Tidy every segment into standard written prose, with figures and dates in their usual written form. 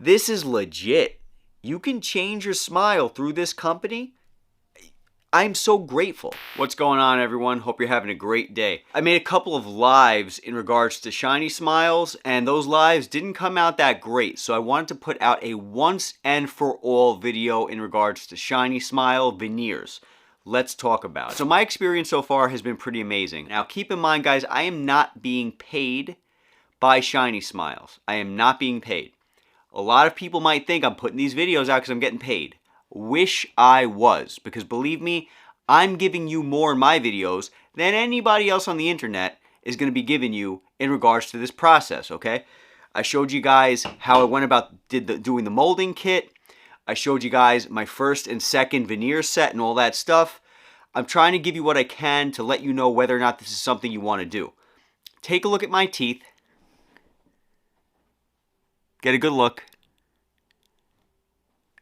This is legit. You can change your smile through this company. I'm so grateful. What's going on, everyone? Hope you're having a great day. I made a couple of lives in regards to shiny smiles, and those lives didn't come out that great. So I wanted to put out a once and for all video in regards to shiny smile veneers. Let's talk about it. So my experience so far has been pretty amazing. Now keep in mind, guys, I am not being paid by Shiny Smiles. I am not being paid. A lot of people might think I'm putting these videos out because I'm getting paid. Wish I was, because believe me, I'm giving you more in my videos than anybody else on the internet is going to be giving you in regards to this process, okay? I showed you guys how I went about doing the molding kit. I showed you guys my first and second veneer set and all that stuff. I'm trying to give you what I can to let you know whether or not this is something you want to do. Take a look at my teeth. Get a good look.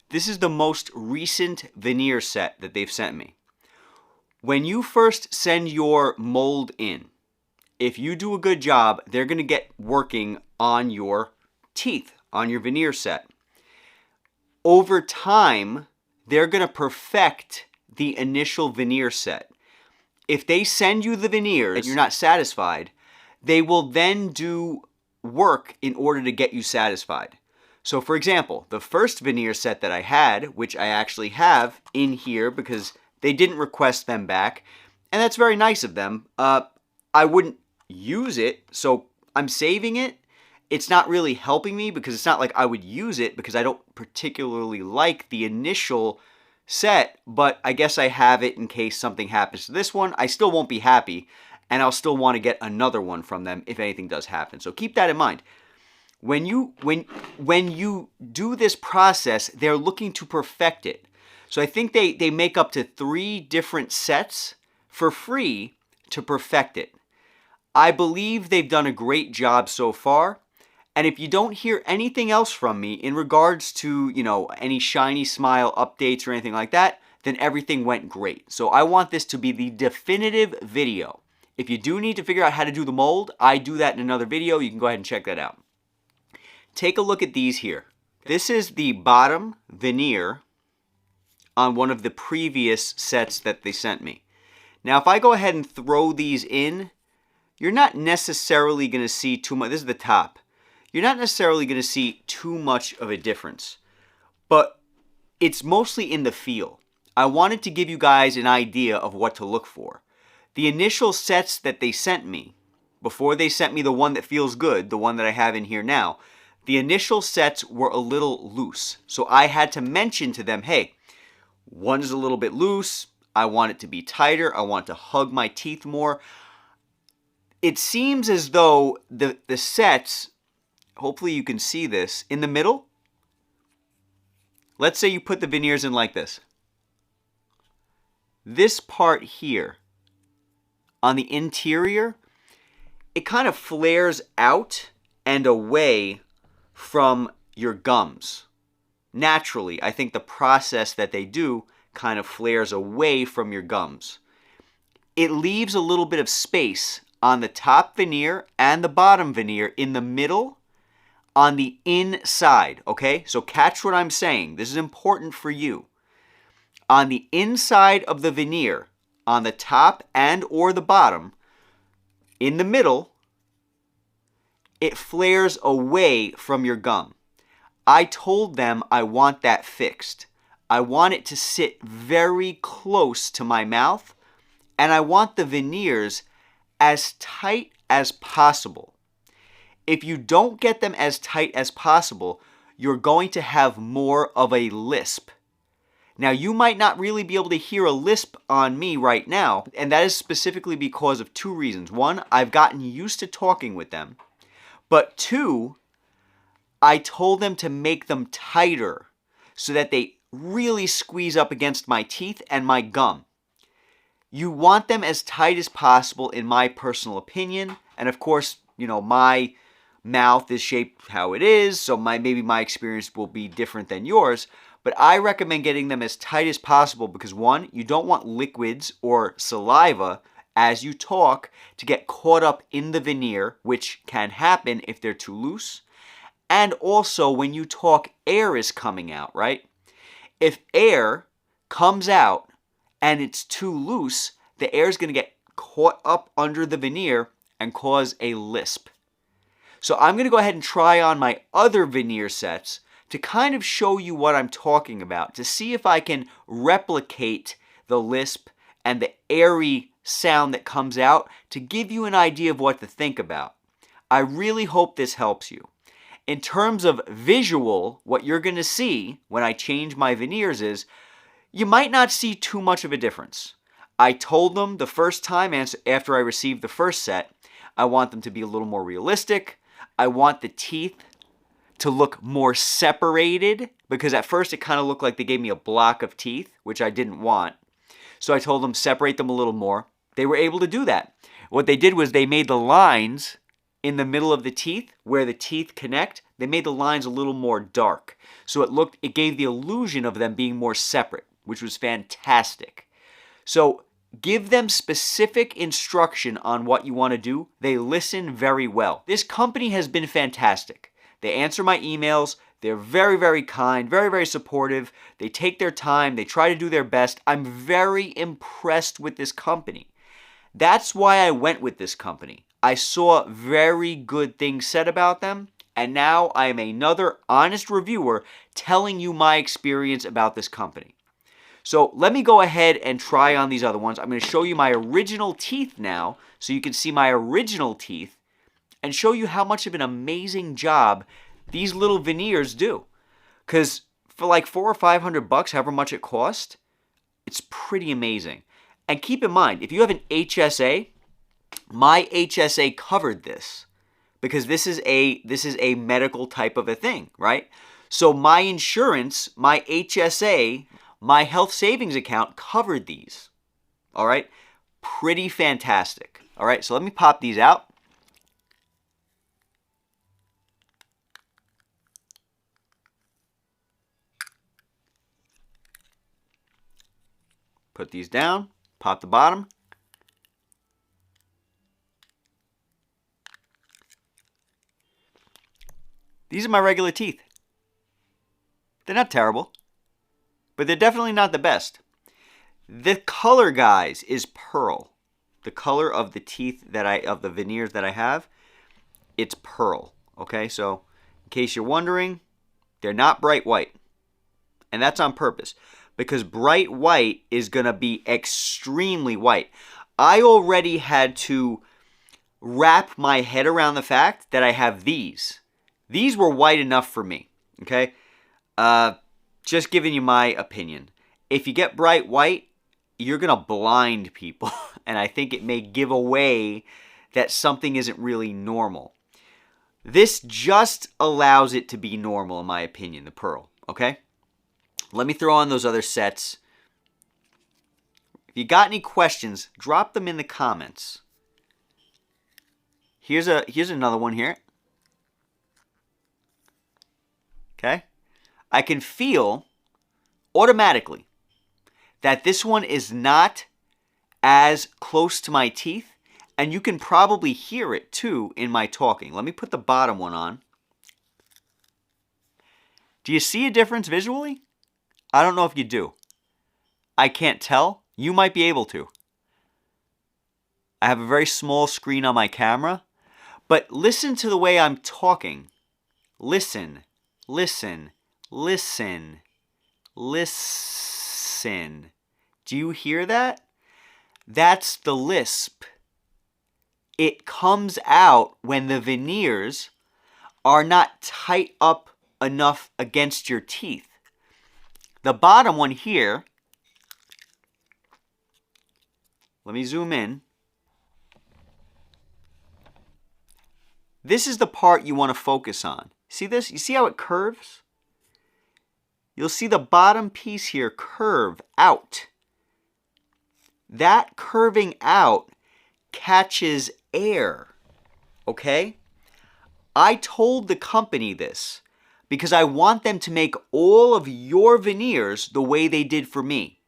This is the most recent veneer set that they've sent me. When you first send your mold in, if you do a good job, they're going to get working on your teeth, on your veneer set. Over time, they're going to perfect the initial veneer set. If they send you the veneers and you're not satisfied, they will then do work in order to get you satisfied. So for example, the first veneer set that I had, which I actually have in here because they didn't request them back, and that's very nice of them. I wouldn't use it, so I'm saving it. It's not really helping me because it's not like I would use it because I don't particularly like the initial set, but I guess I have it in case something happens to this one. I still won't be happy, and I'll still want to get another one from them if anything does happen. So keep that in mind. When you do this process, they're looking to perfect it. So I think they make up to 3 different sets for free to perfect it. I believe they've done a great job so far. And if you don't hear anything else from me in regards to, any Shiny Smile updates or anything like that, then everything went great. So I want this to be the definitive video. If you do need to figure out how to do the mold, I do that in another video. You can go ahead and check that out. Take a look at these here. This is the bottom veneer on one of the previous sets that they sent me. Now, if I go ahead and throw these in, you're not necessarily going to see too much. This is the top. You're not necessarily going to see too much of a difference, but it's mostly in the feel. I wanted to give you guys an idea of what to look for. The initial sets that they sent me, before they sent me the one that feels good, the one that I have in here now, the initial sets were a little loose. So I had to mention to them, hey, one is a little bit loose. I want it to be tighter. I want to hug my teeth more. It seems as though the sets, hopefully you can see this, in the middle, let's say you put the veneers in like this. This part here, on the interior, it kind of flares out and away from your gums. Naturally, I think the process that they do kind of flares away from your gums. It leaves a little bit of space on the top veneer and the bottom veneer in the middle on the inside, okay? So catch what I'm saying. This is important for you. On the inside of the veneer, on the top and or the bottom, in the middle, it flares away from your gum. I told them I want that fixed. I want it to sit very close to my mouth, and I want the veneers as tight as possible. If you don't get them as tight as possible, you're going to have more of a lisp. Now, you might not really be able to hear a lisp on me right now, and that is specifically because of 2 reasons. 1, I've gotten used to talking with them, but 2, I told them to make them tighter so that they really squeeze up against my teeth and my gum. You want them as tight as possible, in my personal opinion, and of course, my mouth is shaped how it is, so maybe my experience will be different than yours. But I recommend getting them as tight as possible because 1, you don't want liquids or saliva as you talk to get caught up in the veneer, which can happen if they're too loose. And also when you talk, air is coming out, right? If air comes out and it's too loose, the air is going to get caught up under the veneer and cause a lisp. So I'm going to go ahead and try on my other veneer sets to kind of show you what I'm talking about, to see if I can replicate the lisp and the airy sound that comes out, to give you an idea of what to think about. I really hope this helps you. In terms of visual, what you're going to see when I change my veneers is you might not see too much of a difference. I told them the first time after I received the first set, I want them to be a little more realistic. I want the teeth to look more separated, because at first it kind of looked like they gave me a block of teeth, which I didn't want. So I told them separate them a little more. They were able to do that. What they did was they made the lines in the middle of the teeth, where the teeth connect, they made the lines a little more dark. So it gave the illusion of them being more separate, which was fantastic. So give them specific instruction on what you want to do. They listen very well. This company has been fantastic. They answer my emails. They're very, very kind, very, very supportive. They take their time. They try to do their best. I'm very impressed with this company. That's why I went with this company. I saw very good things said about them, and now I am another honest reviewer telling you my experience about this company. So let me go ahead and try on these other ones. I'm going to show you my original teeth now, so you can see my original teeth and show you how much of an amazing job these little veneers do. Because for like $400 or $500, however much it cost, it's pretty amazing. And keep in mind, if you have an HSA, my HSA covered this, because this is a medical type of a thing, right? So my insurance, my HSA, my health savings account covered these. All right? Pretty fantastic. All right, so let me pop these out. Put these down, pop the bottom. These are my regular teeth. They're not terrible, but they're definitely not the best. The color, guys, is pearl. The color of the teeth of the veneers that I have, it's pearl. Okay, so in case you're wondering, they're not bright white. And that's on purpose, because bright white is going to be extremely white. I already had to wrap my head around the fact that I have these. These were white enough for me, okay? Just giving you my opinion. If you get bright white, you're going to blind people, and I think it may give away that something isn't really normal. This just allows it to be normal, in my opinion, the pearl, okay? Let me throw on those other sets. If you got any questions, drop them in the comments. Here's another one here. Okay? I can feel automatically that this one is not as close to my teeth, and you can probably hear it too in my talking. Let me put the bottom one on. Do you see a difference visually? I don't know if you do. I can't tell. You might be able to. I have a very small screen on my camera, but listen to the way I'm talking. Listen, listen, listen, listen. Do you hear that? That's the lisp. It comes out when the veneers are not tight up enough against your teeth. The bottom one here, let me zoom in. This is the part you want to focus on. See this? You see how it curves? You'll see the bottom piece here curve out. That curving out catches air, okay? I told the company this because I want them to make all of your veneers the way they did for me.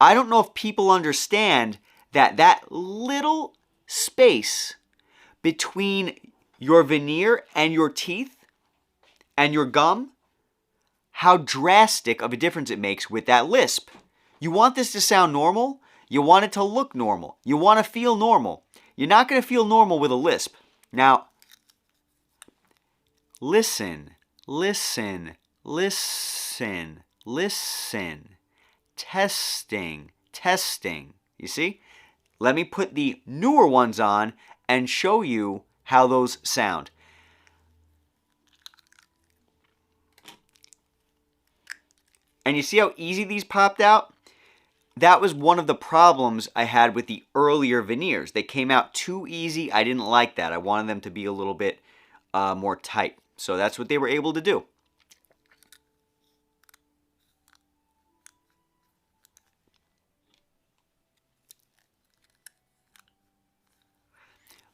I don't know if people understand that that little space between your veneer and your teeth, and your gum, how drastic of a difference it makes with that lisp. You want this to sound normal. You want it to look normal. You want to feel normal. You're not going to feel normal with a lisp. Now, listen, listen, listen, listen. Testing, testing. You see? Let me put the newer ones on and show you how those sound. And you see how easy these popped out? That was one of the problems I had with the earlier veneers. They came out too easy. I didn't like that. I wanted them to be a little bit more tight. So that's what they were able to do.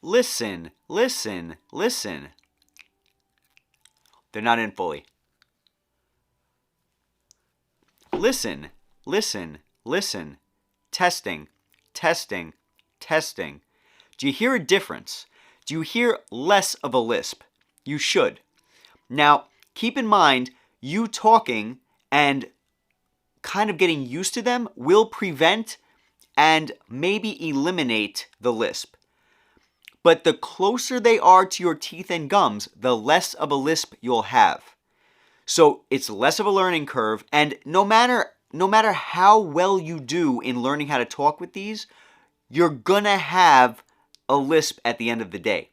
Listen, listen, listen. They're not in fully. Listen, listen, listen. Testing, testing, testing. Do you hear a difference? Do you hear less of a lisp? You should. Now, keep in mind, you talking and kind of getting used to them will prevent and maybe eliminate the lisp. But the closer they are to your teeth and gums, the less of a lisp you'll have. So it's less of a learning curve, and no matter how well you do in learning how to talk with these, you're gonna have a lisp at the end of the day.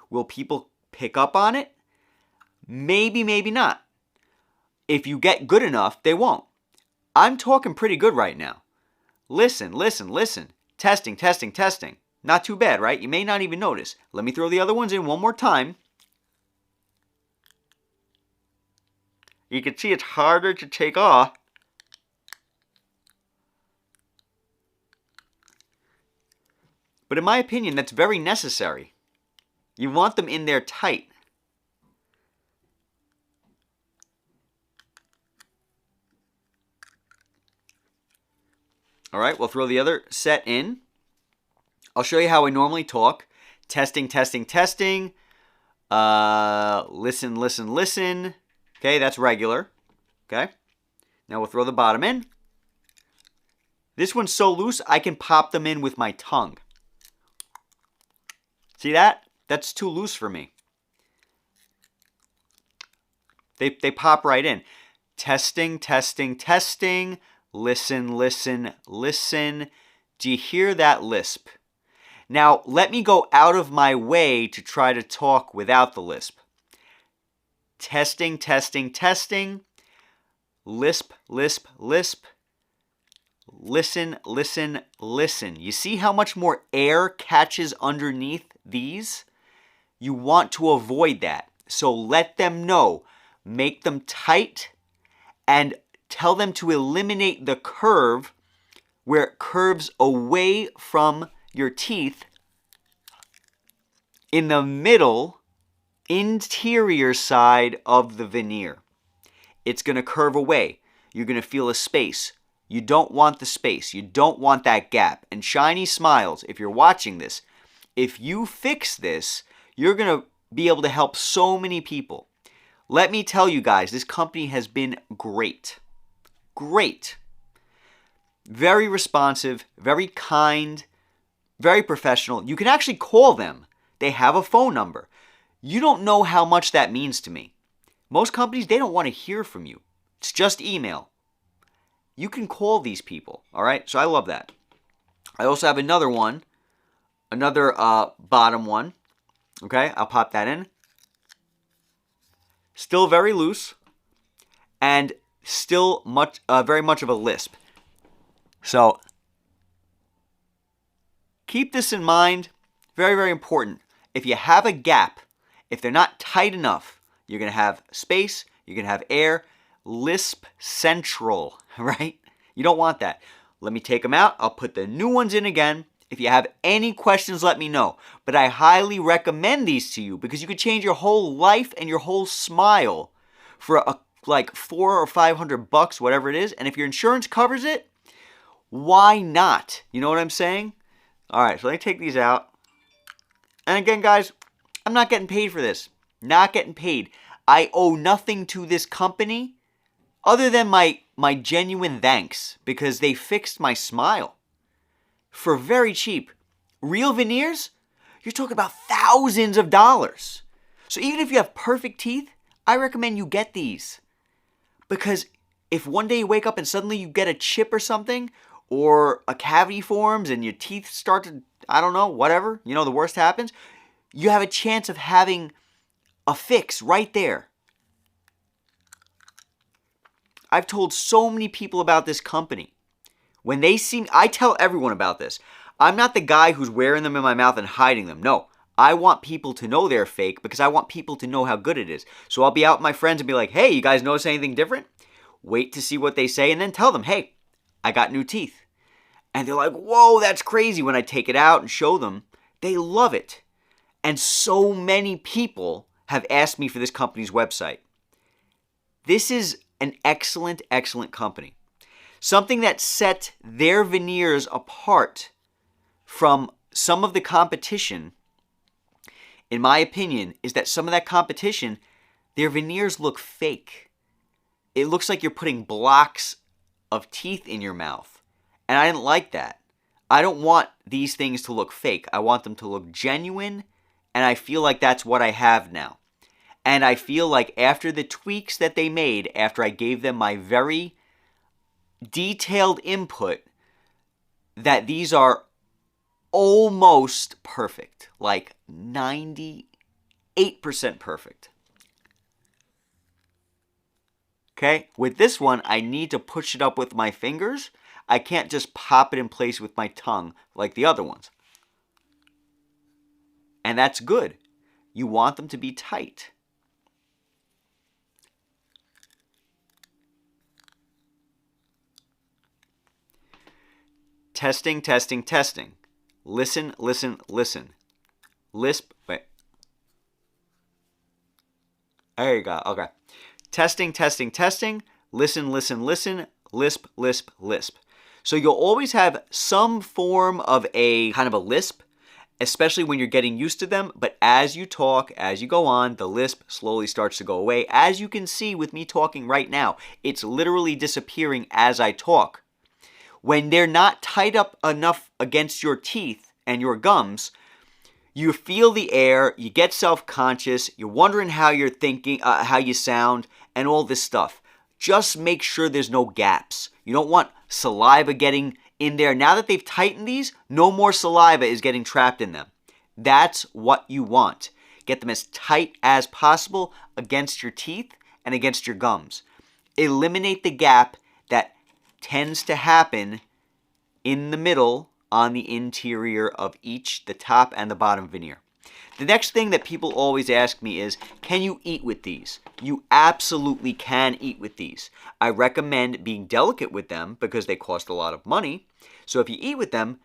Will people pick up on it? Maybe, maybe not. If you get good enough, they won't. I'm talking pretty good right now. Listen, listen, listen. Testing, testing, testing. Not too bad, right? You may not even notice. Let me throw the other ones in one more time. You can see it's harder to take off. But in my opinion, that's very necessary. You want them in there tight. All right, we'll throw the other set in. I'll show you how I normally talk. Testing, testing, testing. Listen, listen, listen. Okay, that's regular. Okay. Now we'll throw the bottom in. This one's so loose, I can pop them in with my tongue. See that? That's too loose for me. They pop right in. Testing, testing, testing. Listen, listen, listen. Do you hear that lisp? Now, let me go out of my way to try to talk without the lisp. Testing, testing, testing. Lisp, lisp, lisp. Listen, listen, listen. You see how much more air catches underneath these? You want to avoid that. So let them know. Make them tight and tell them to eliminate the curve where it curves away from your teeth in the middle interior side of the veneer. It's going to curve away. You're going to feel a space. You don't want the space. You don't want that gap. And shiny smiles, if you're watching this, if you fix this, you're going to be able to help so many people. Let me tell you guys, this company has been great. Great. Very responsive, very kind, very professional. You can actually call them. They have a phone number. You don't know how much that means to me. Most companies, they don't want to hear from you. It's just email. You can call these people, all right? So I love that. I also have another one, another bottom one. Okay, I'll pop that in. Still very loose and still very much of a lisp. So keep this in mind. Very, very important. If you have a gap, if they're not tight enough, you're going to have space, you're going to have air, lisp central, right? You don't want that. Let me take them out. I'll put the new ones in again. If you have any questions, let me know. But I highly recommend these to you because you could change your whole life and your whole smile for like $400 or $500, whatever it is. And if your insurance covers it, why not? You know what I'm saying? All right, so let me take these out. And again, guys, I'm not getting paid for this. Not getting paid. I owe nothing to this company other than my genuine thanks because they fixed my smile for very cheap. Real veneers, you're talking about thousands of dollars. So even if you have perfect teeth, I recommend you get these. Because if one day you wake up and suddenly you get a chip or something, or a cavity forms and your teeth start to, I don't know, whatever, the worst happens, you have a chance of having a fix right there. I've told so many people about this company. When they see me, I tell everyone about this. I'm not the guy who's wearing them in my mouth and hiding them. No, I want people to know they're fake because I want people to know how good it is. So I'll be out with my friends and be like, hey, you guys notice anything different? Wait to see what they say and then tell them, hey, I got new teeth. And they're like, whoa, that's crazy. When I take it out and show them, they love it. And so many people have asked me for this company's website. This is an excellent, excellent company. Something that set their veneers apart from some of the competition, in my opinion, is that some of that competition, their veneers look fake. It looks like you're putting blocks of teeth in your mouth. And I didn't like that. I don't want these things to look fake. I want them to look genuine, and I feel like that's what I have now. And I feel like after the tweaks that they made, after I gave them my very detailed input, that these are almost perfect, like 98% perfect. Okay, with this one, I need to push it up with my fingers. I can't just pop it in place with my tongue like the other ones. And that's good. You want them to be tight. Testing, testing, testing. Listen, listen, listen. Lisp, wait. There you go, okay. Testing, testing, testing. Listen, listen, listen. Lisp, lisp, lisp. So you'll always have some form of a kind of a lisp, especially when you're getting used to them. But as you talk, as you go on, the lisp slowly starts to go away. As you can see with me talking right now, it's literally disappearing as I talk. When they're not tight up enough against your teeth and your gums, you feel the air, you get self-conscious, you're wondering how you're thinking, how you sound, and all this stuff. Just make sure there's no gaps. You don't want saliva getting in there. Now that they've tightened these, no more saliva is getting trapped in them. That's what you want. Get them as tight as possible against your teeth and against your gums. Eliminate the gap that tends to happen in the middle on the interior of each, the top and the bottom veneer. The next thing that people always ask me is, can you eat with these? You absolutely can eat with these. I recommend being delicate with them because they cost a lot of money. So if you eat with them,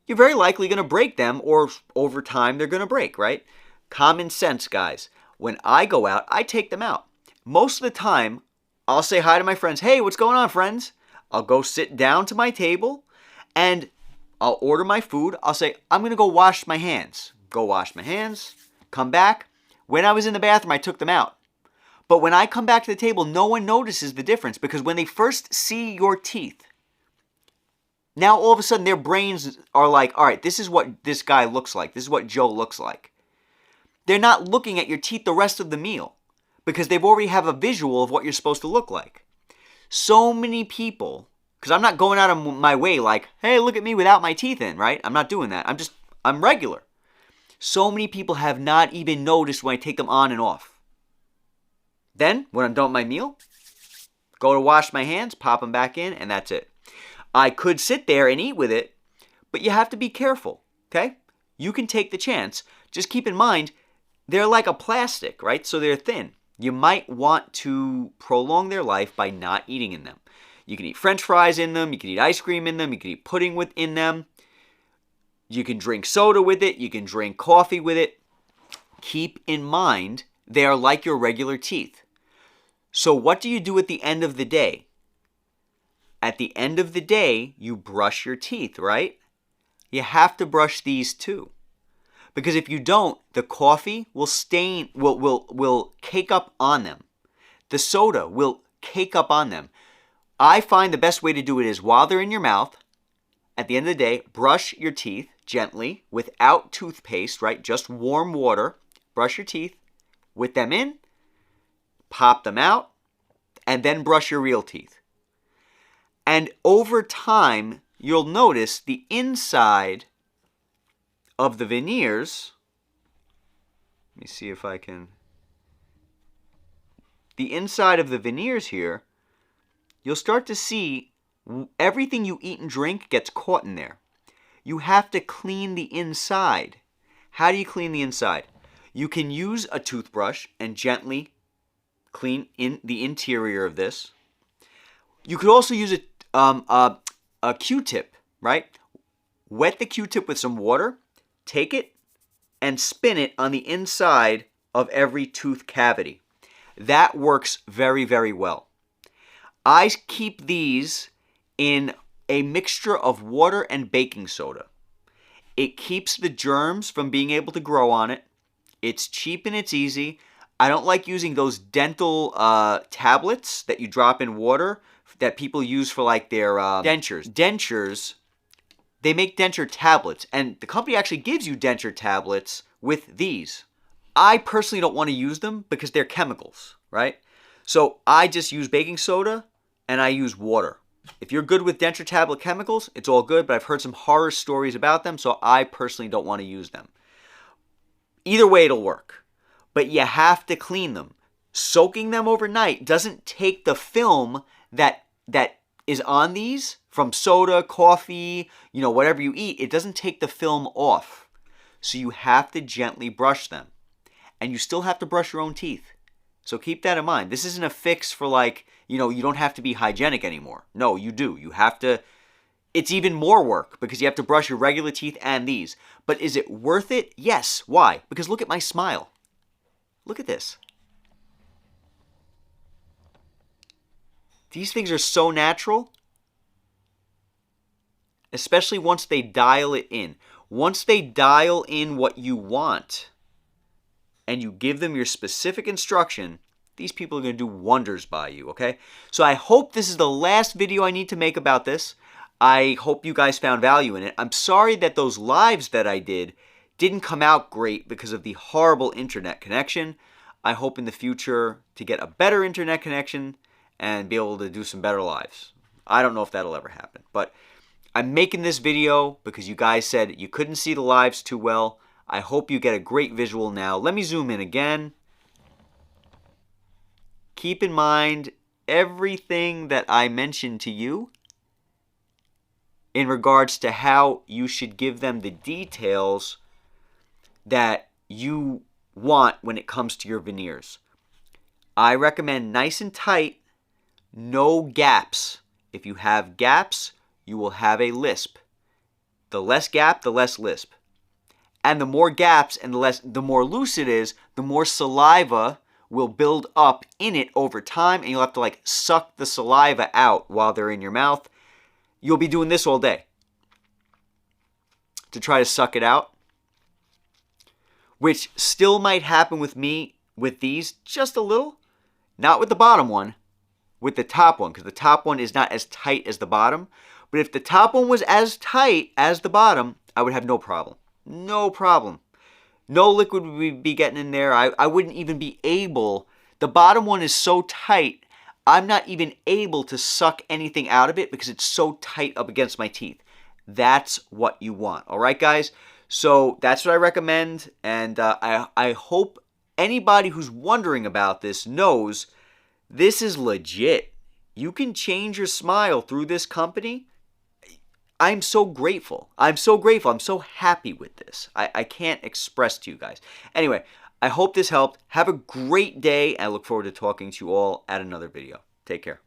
you're very likely going to break them, or over time they're going to break, right? Common sense, guys. When I go out, I take them out. Most of the time, I'll say hi to my friends. Hey, what's going on, friends? I'll go sit down to my table and I'll order my food. I'll say, I'm going to go wash my hands. Go wash my hands, come back. When I was in the bathroom, I took them out. But when I come back to the table, no one notices the difference because when they first see your teeth, now all of a sudden their brains are like, all right, this is what this guy looks like. This is what Joe looks like. They're not looking at your teeth the rest of the meal because they've already have a visual of what you're supposed to look like. So many people, because I'm not going out of my way like, hey, look at me without my teeth in, right? I'm not doing that. I'm regular. So many people have not even noticed when I take them on and off. Then, when I'm done with my meal, go to wash my hands, pop them back in, and that's it. I could sit there and eat with it, but you have to be careful, okay? You can take the chance. Just keep in mind, they're like a plastic, right? So they're thin. You might want to prolong their life by not eating in them. You can eat French fries in them. You can eat ice cream in them. You can eat pudding in them. You can drink soda with it. You can drink coffee with it. Keep in mind, they are like your regular teeth. So what do you do at the end of the day? At the end of the day, you brush your teeth, right? You have to brush these too. Because if you don't, the coffee will stain, will cake up on them. The soda will cake up on them. I find the best way to do it is while they're in your mouth, at the end of the day, brush your teeth gently without toothpaste, right? Just warm water. Brush your teeth with them in, pop them out, and then brush your real teeth. And over time, you'll notice the inside of the veneers. Let me see if I can. The inside of the veneers here, you'll start to see everything you eat and drink gets caught in there. You have to clean the inside. How do you clean the inside? You can use a toothbrush and gently clean in the interior of this. You could also use a Q-tip, right? Wet the Q-tip with some water, take it, and spin it on the inside of every tooth cavity. That works very, very well. I keep these in a mixture of water and baking soda. It keeps the germs from being able to grow on it. It's cheap and it's easy. I don't like using those dental tablets that you drop in water that people use for like their dentures. Dentures, they make denture tablets, and the company actually gives you denture tablets with these. I personally don't want to use them because they're chemicals, right? So I just use baking soda and I use water. If you're good with denture tablet chemicals, it's all good, but I've heard some horror stories about them, so I personally don't want to use them. Either way, it'll work. But you have to clean them. Soaking them overnight doesn't take the film that is on these from soda, coffee, whatever you eat. It doesn't take the film off. So you have to gently brush them. And you still have to brush your own teeth. So keep that in mind. This isn't a fix for you don't have to be hygienic anymore. No, you do. You have to. It's even more work because you have to brush your regular teeth and these. But is it worth it? Yes. Why? Because look at my smile. Look at this. These things are so natural, especially once they dial it in. Once they dial in what you want and you give them your specific instruction, these people are going to do wonders by you, okay? So I hope this is the last video I need to make about this. I hope you guys found value in it. I'm sorry that those lives that I didn't come out great because of the horrible internet connection. I hope in the future to get a better internet connection and be able to do some better lives. I don't know if that'll ever happen, but I'm making this video because you guys said you couldn't see the lives too well. I hope you get a great visual now. Let me zoom in again. Keep in mind everything that I mentioned to you in regards to how you should give them the details that you want when it comes to your veneers. I recommend nice and tight, no gaps. If you have gaps, you will have a lisp. The less gap, the less lisp. And the more gaps and the more loose it is, the more saliva will build up in it over time, and you'll have to suck the saliva out while they're in your mouth. You'll be doing this all day to try to suck it out, which still might happen with me with these just a little. Not with the bottom one, with the top one, because the top one is not as tight as the bottom. But if the top one was as tight as the bottom, I would have no problem. No problem. No liquid would be getting in there. I wouldn't even be able. The bottom one is so tight, I'm not even able to suck anything out of it because it's so tight up against my teeth. That's what you want. All right, guys? So that's what I recommend. And I hope anybody who's wondering about this knows this is legit. You can change your smile through this company. I'm so grateful. I'm so grateful. I'm so happy with this. I can't express to you guys. Anyway, I hope this helped. Have a great day. I look forward to talking to you all at another video. Take care.